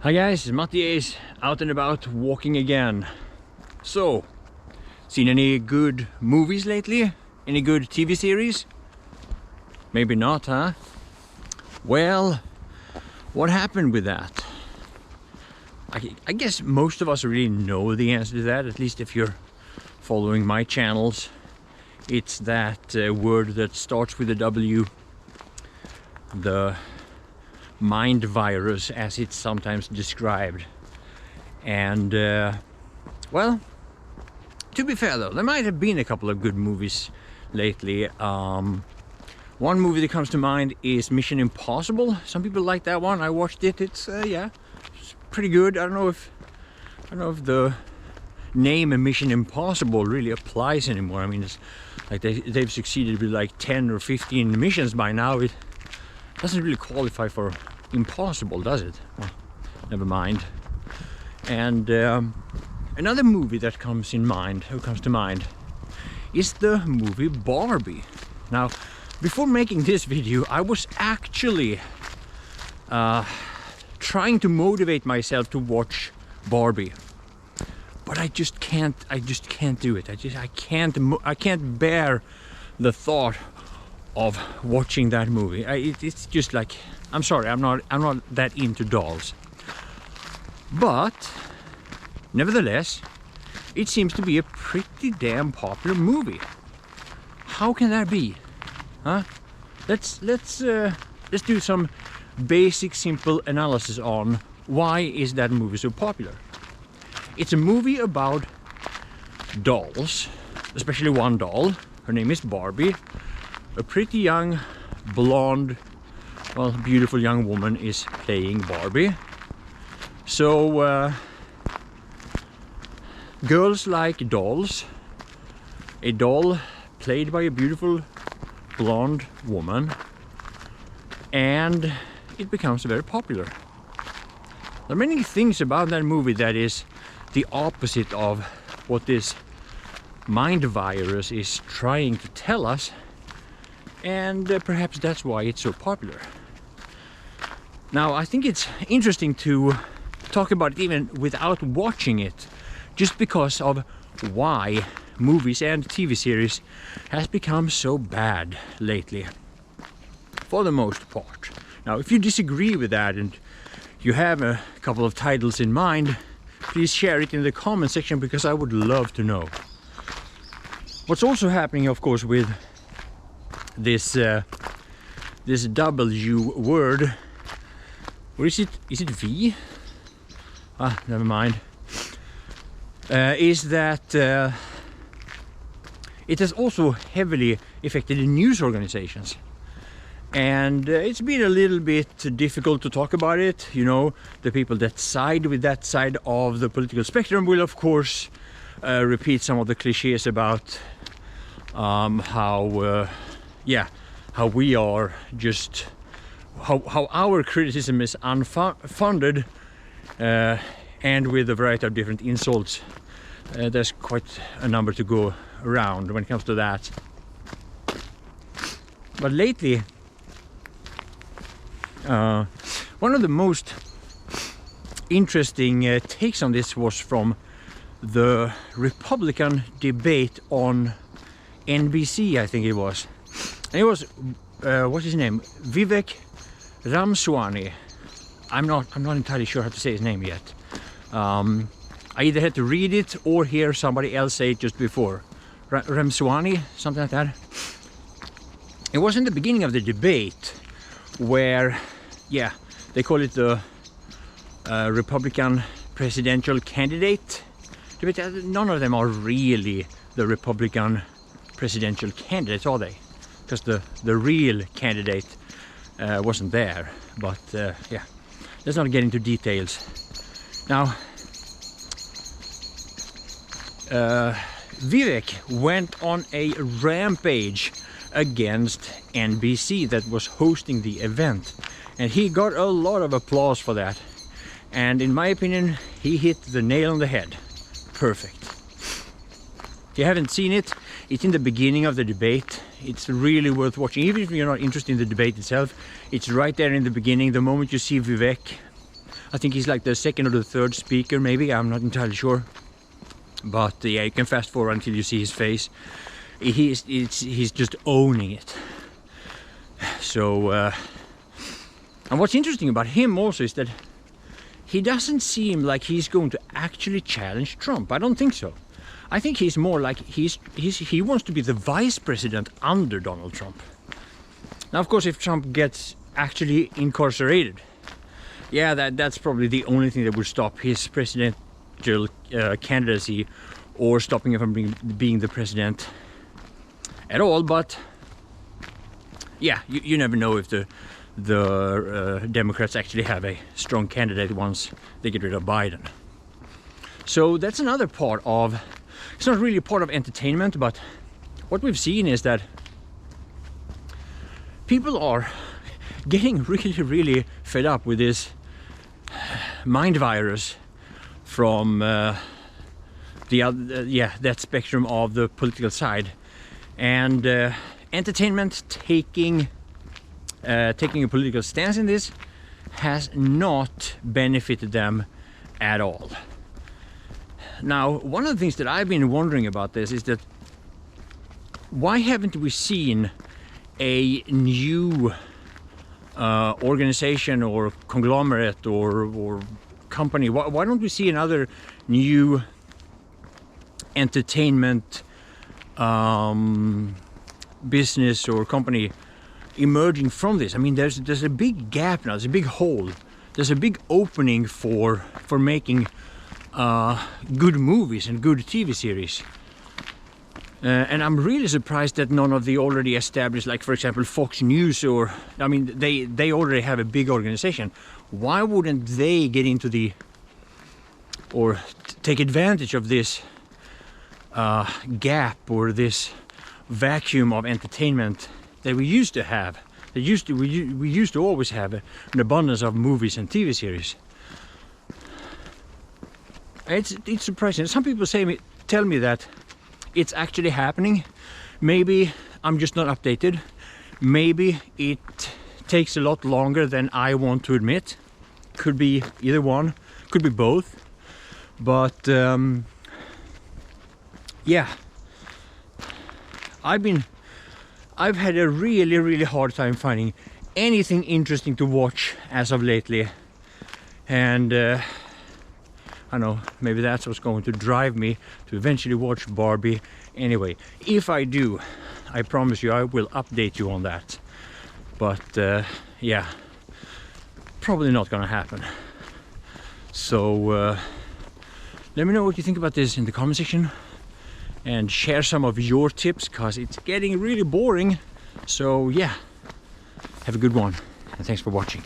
Hi guys, it's Mattiace, out and about walking again. So, seen any good movies lately? Any good TV series? Maybe not, huh? Well, what happened with that? I guess most of us really know the answer to that, at least if you're following my channels. It's that word that starts with a W, the mind virus as it's sometimes described. And well, to be fair though, there might have been a couple of good movies lately. One movie that comes to mind is Mission Impossible. Some people like that one. I watched it. It's yeah, it's pretty good. I don't know if the name Mission Impossible really applies anymore. I mean, it's like they've succeeded with like 10 or 15 missions by now. It doesn't really qualify for impossible, does it? Well, never mind. And another movie that comes to mind is the movie Barbie. Now, before making this video, I was actually trying to motivate myself to watch Barbie, but I just can't do it. I can't bear the thought of watching that movie. It's just like, I'm sorry, I'm not that into dolls. But nevertheless, it seems to be a pretty damn popular movie. How can that be? Huh? Let's do some basic simple analysis on why is that movie so popular. It's a movie about dolls, especially one doll. Her name is Barbie. A pretty young, blonde, well, beautiful young woman is playing Barbie. So girls like dolls. A doll played by a beautiful blonde woman, and it becomes very popular. There are many things about that movie that is the opposite of what this mind virus is trying to tell us, and perhaps that's why it's so popular. Now, I think it's interesting to talk about it even without watching it, just because of why movies and TV series has become so bad lately, for the most part. Now, if you disagree with that and you have a couple of titles in mind, please share it in the comment section, because I would love to know. What's also happening, of course, with this W word, or is it V? Ah, never mind. Is that it has also heavily affected the news organizations, and it's been a little bit difficult to talk about it. You know, the people that side with that side of the political spectrum will, of course, repeat some of the cliches about how we are just how our criticism is unfounded, and with a variety of different insults. There's quite a number to go around when it comes to that. But lately, one of the most interesting takes on this was from the Republican debate on NBC, I think it was. And it was, what's his name? Vivek Ramaswamy. I'm not entirely sure how to say his name yet. I either had to read it or hear somebody else say it just before. Ramaswamy, something like that. It was in the beginning of the debate where, yeah, they call it the Republican presidential candidate. None of them are really the Republican presidential candidates, are they? Because the real candidate wasn't there. But yeah, let's not get into details. Now, Vivek went on a rampage against NBC that was hosting the event, and he got a lot of applause for that, and in my opinion he hit the nail on the head. Perfect. If you haven't seen it, it's in the beginning of the debate. It's really worth watching. Even if you're not interested in the debate itself, it's right there in the beginning. The moment you see Vivek I think he's like the second or the third speaker, maybe. I'm not entirely sure. But yeah, you can fast forward until you see his face. He's just owning it. So, and what's interesting about him also is that he doesn't seem like he's going to actually challenge Trump. I don't think so. I think he's more like he wants to be the vice president under Donald Trump. Now, of course, if Trump gets actually incarcerated, yeah, that's probably the only thing that would stop his presidential candidacy or stopping him from being the president at all. But yeah, you never know if the Democrats actually have a strong candidate once they get rid of Biden. So that's another part of, it's not really a part of entertainment, but what we've seen is that people are getting really fed up with this mind virus from that spectrum of the political side, and entertainment taking a political stance in this has not benefited them at all. Now, one of the things that I've been wondering about this is that why haven't we seen a new organization or conglomerate or company? Why don't we see another new entertainment business or company emerging from this? I mean, there's a big gap now. There's a big hole. There's a big opening for making good movies and good TV series. And I'm really surprised that none of the already established, like for example Fox News, or I mean they already have a big organization. Why wouldn't they get into the or take advantage of this gap or this vacuum of entertainment that we used to have? We used to always have an abundance of movies and TV series. It's surprising. Some people tell me that it's actually happening. Maybe I'm just not updated. Maybe it takes a lot longer than I want to admit. Could be either one, could be both. But yeah, I've had a really hard time finding anything interesting to watch as of lately, and I know maybe that's what's going to drive me to eventually watch Barbie. Anyway, if I do, I promise you I will update you on that. But yeah, probably not gonna happen. So let me know what you think about this in the comment section, and share some of your tips, because it's getting really boring. So yeah, have a good one, and thanks for watching.